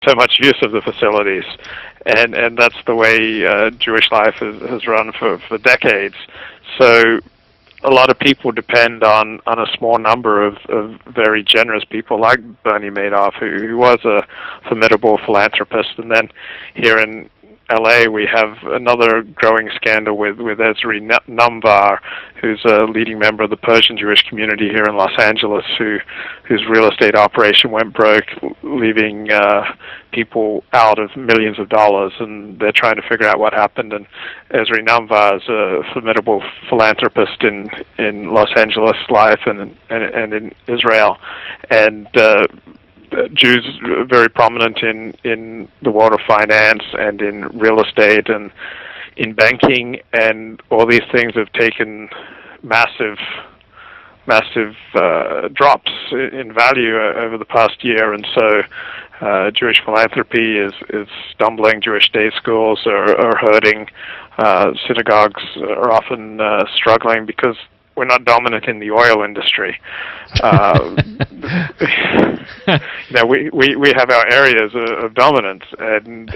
so much use of the facilities, and that's the way Jewish life has run for decades. So a lot of people depend on a small number of very generous people like Bernie Madoff, who was a formidable philanthropist. And then here in LA, we have another growing scandal with Esri Numvar, who's a leading member of the Persian Jewish community here in Los Angeles, whose real estate operation went broke, leaving people out of millions of dollars, and they're trying to figure out what happened. And Esri Numvar is a formidable philanthropist in Los Angeles life and in Israel, and Jews are very prominent in the world of finance and in real estate and in banking, and all these things have taken massive drops in value over the past year, and so Jewish philanthropy is stumbling. Jewish day schools are hurting. Synagogues are often struggling because we're not dominant in the oil industry. We have our areas of dominance, and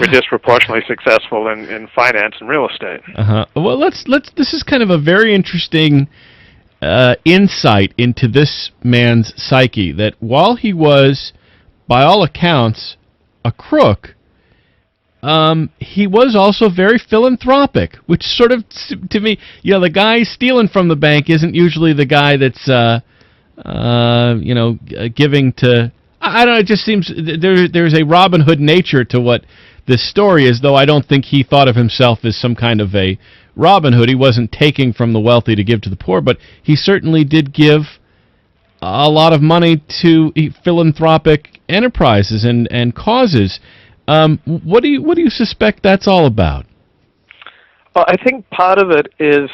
we're disproportionately successful in finance and real estate. Well, let's. This is kind of a very interesting insight into this man's psyche. That while he was, by all accounts, a crook, he was also very philanthropic, which sort of, to me, the guy stealing from the bank isn't usually the guy that's, giving to, I don't know, it just seems there's a Robin Hood nature to what this story is, though I don't think he thought of himself as some kind of a Robin Hood. He wasn't taking from the wealthy to give to the poor, but he certainly did give a lot of money to philanthropic enterprises and causes. What do you suspect that's all about? Well, I think part of it is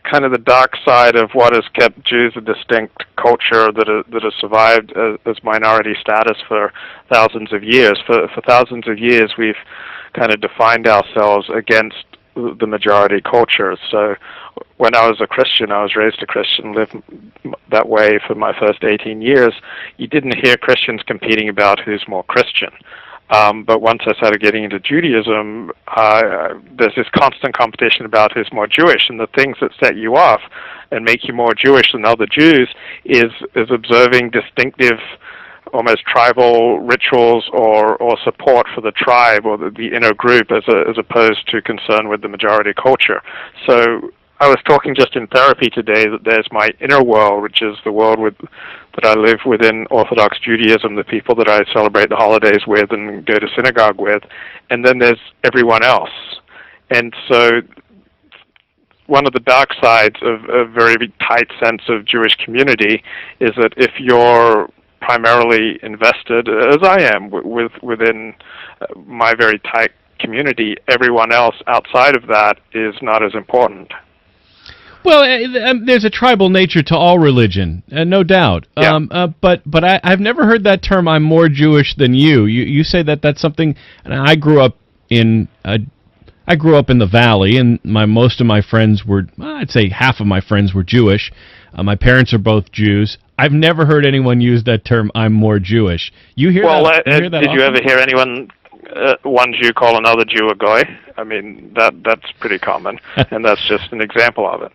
kind of the dark side of what has kept Jews a distinct culture that has survived as minority status for thousands of years. For thousands of years, we've kind of defined ourselves against the majority culture. So when I was a Christian, I was raised a Christian, lived that way for my first 18 years, you didn't hear Christians competing about who's more Christian. But once I started getting into Judaism, there's this constant competition about who's more Jewish, and the things that set you off and make you more Jewish than other Jews is observing distinctive, almost tribal rituals or support for the tribe or the inner group as opposed to concern with the majority culture. So I was talking just in therapy today that there's my inner world, which is the world that I live within Orthodox Judaism, the people that I celebrate the holidays with and go to synagogue with, and then there's everyone else. And so one of the dark sides of a very tight sense of Jewish community is that if you're primarily invested, as I am, within my very tight community, everyone else outside of that is not as important. Well, there's a tribal nature to all religion, no doubt. Yeah. But I've never heard that term, I'm more Jewish than you. You say that's something, and I grew up in the Valley, and most of my friends were, I'd say half of my friends were Jewish. My parents are both Jews. I've never heard anyone use that term, I'm more Jewish. You hear that? Did you ever hear anyone, one Jew call another Jew a goy? I mean, that's pretty common, and that's just an example of it.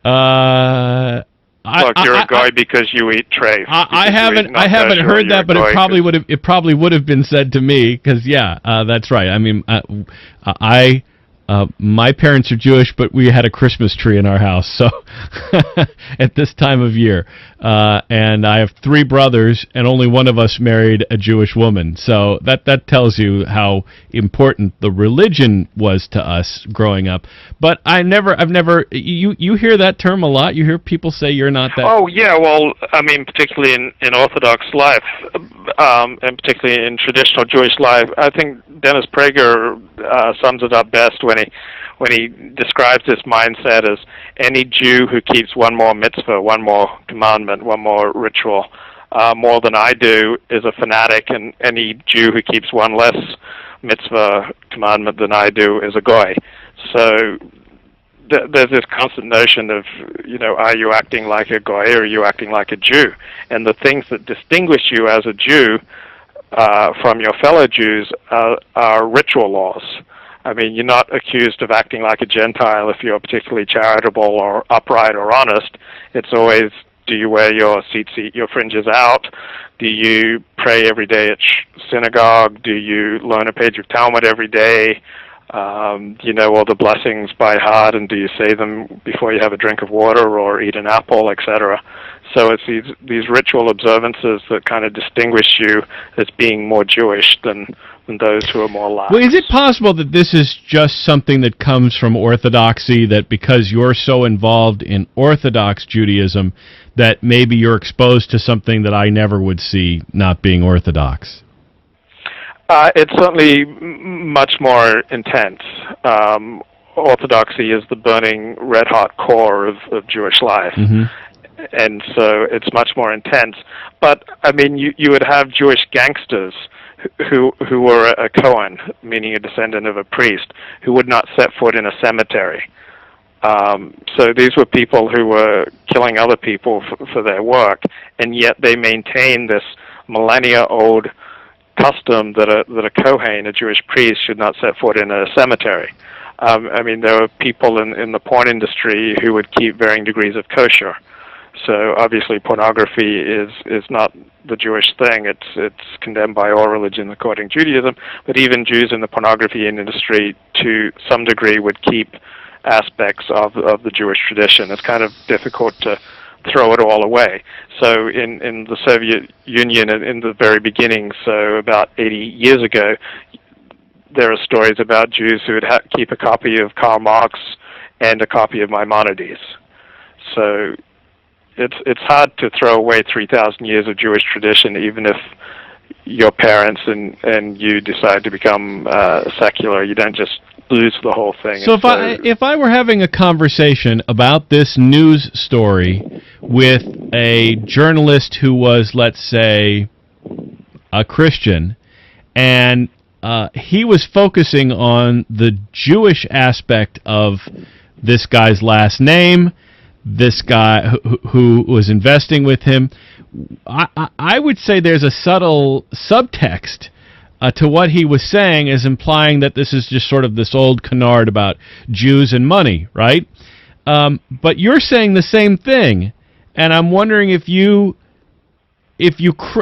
Look, you're a goy because you eat treif. I haven't heard that, but it probably would have been said to me because that's right. I mean, my parents are Jewish, but we had a Christmas tree in our house, so at this time of year. And I have 3 brothers, and only one of us married a Jewish woman. So that tells you how important the religion was to us growing up. But I've never. You hear that term a lot. You hear people say you're not that. Oh yeah, well, I mean, particularly in Orthodox life, and particularly in traditional Jewish life, I think Dennis Prager sums it up best when he describes this mindset as any Jew who keeps one more mitzvah, one more commandment, one more ritual, more than I do is a fanatic, and any Jew who keeps one less mitzvah commandment than I do is a goy. So there's this constant notion of, are you acting like a goy or are you acting like a Jew? And the things that distinguish you as a Jew from your fellow Jews are ritual laws. I mean, you're not accused of acting like a Gentile if you're particularly charitable or upright or honest. It's always, do you wear your your fringes out? Do you pray every day at synagogue? Do you learn a page of Talmud every day? Do you know all the blessings by heart, and do you say them before you have a drink of water or eat an apple, etc.? So it's these ritual observances that kind of distinguish you as being more Jewish than those who are more lax. Well, is it possible that this is just something that comes from Orthodoxy, that because you're so involved in Orthodox Judaism, that maybe you're exposed to something that I never would see not being Orthodox? It's certainly much more intense. Orthodoxy is the burning, red-hot core of Jewish life. Mm-hmm. And so it's much more intense. But, I mean, you would have Jewish gangsters who were a Cohen, meaning a descendant of a priest, who would not set foot in a cemetery. So these were people who were killing other people for their work, and yet they maintained this millennia-old custom that a Kohen, a Jewish priest, should not set foot in a cemetery. I mean, there were people in the porn industry who would keep varying degrees of kosher. So obviously, pornography is not the Jewish thing. It's condemned by all religion according to Judaism. But even Jews in the pornography industry, to some degree, would keep aspects of the Jewish tradition. It's kind of difficult to throw it all away. So in the Soviet Union, in the very beginning, so about 80 years ago, there are stories about Jews who would keep a copy of Karl Marx and a copy of Maimonides. So it's hard to throw away 3,000 years of Jewish tradition, even if your parents and you decide to become secular. You don't just lose the whole thing. So if I were having a conversation about this news story with a journalist who was, let's say, a Christian, and he was focusing on the Jewish aspect of this guy's last name, this guy who was investing with him, I would say there's a subtle subtext to what he was saying, as implying that this is just sort of this old canard about Jews and money, right? But you're saying the same thing, and I'm wondering if you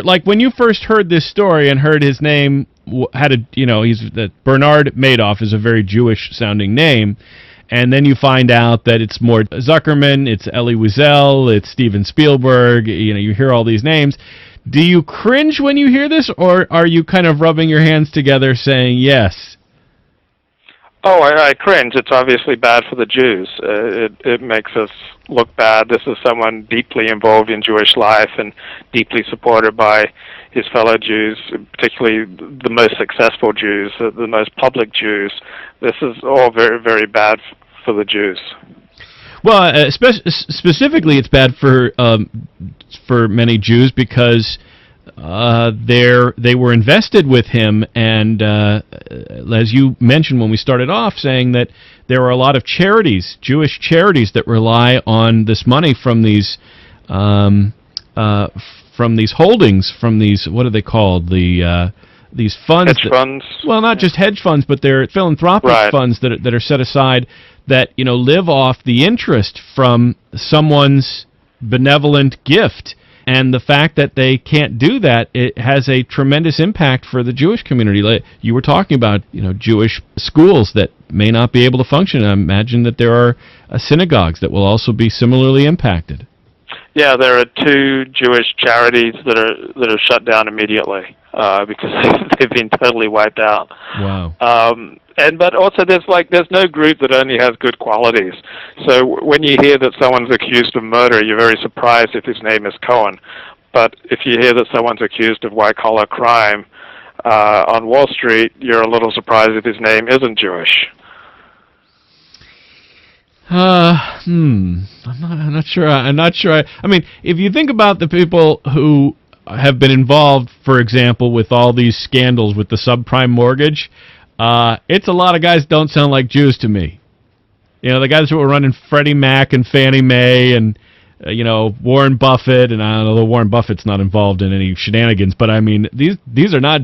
like when you first heard this story and heard his name had that Bernard Madoff is a very Jewish-sounding name, and then you find out that it's Mort Zuckerman, it's Elie Wiesel, it's Steven Spielberg. You hear all these names. Do you cringe when you hear this, or are you kind of rubbing your hands together saying yes? Oh, I cringe. It's obviously bad for the Jews. It makes us look bad. This is someone deeply involved in Jewish life and deeply supported by his fellow Jews, particularly the most successful Jews, the most public Jews. This is all very, very bad for the Jews. Well, specifically, it's bad for many Jews because they were invested with him, and as you mentioned when we started off, saying that there are a lot of charities, Jewish charities, that rely on this money from these holdings, from these, what are they called, these funds, hedge funds. Well, not just hedge funds, but they're philanthropic funds that are set aside that live off the interest from someone's benevolent gift. And the fact that they can't do that, it has a tremendous impact for the Jewish community. Like you were talking about, Jewish schools that may not be able to function. I imagine that there are synagogues that will also be similarly impacted. Yeah, there are 2 Jewish charities that are shut down immediately because they've been totally wiped out. Wow. But also there's no group that only has good qualities. So when you hear that someone's accused of murder, you're very surprised if his name is Cohen. But if you hear that someone's accused of white-collar crime on Wall Street, you're a little surprised if his name isn't Jewish. I'm not sure. I mean, if you think about the people who have been involved, for example, with all these scandals with the subprime mortgage, it's a lot of guys don't sound like Jews to me. The guys who were running Freddie Mac and Fannie Mae and, Warren Buffett, and I don't know, Warren Buffett's not involved in any shenanigans, but I mean, these are not